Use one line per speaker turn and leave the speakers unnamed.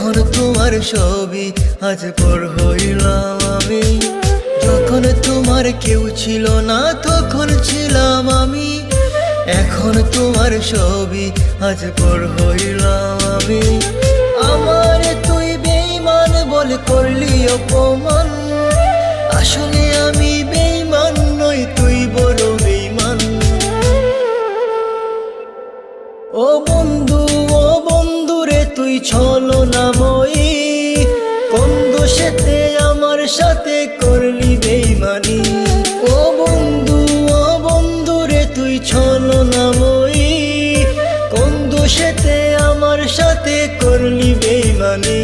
এখন তোমার ছবি আজ পর হইলাম আমি। যখন তোমার কেউ ছিল না তখন ছিলাম আমি। এখন তোমার ছবি আজ পর হইলাম আমি। আমার তুই বেঈমান বলে করলি অপমান, আসলে আমি বেঈমান নই, তুই বড় বেঈমান। ও বন্ধু রে তুই ছলনাময়ী, কোন দোষেতে আমার সাথে করলি বেঈমানি। ও বন্ধু রে তুই ছলনাময়ী, কোন দোষেতে আমার সাথে করলি বেঈমানি।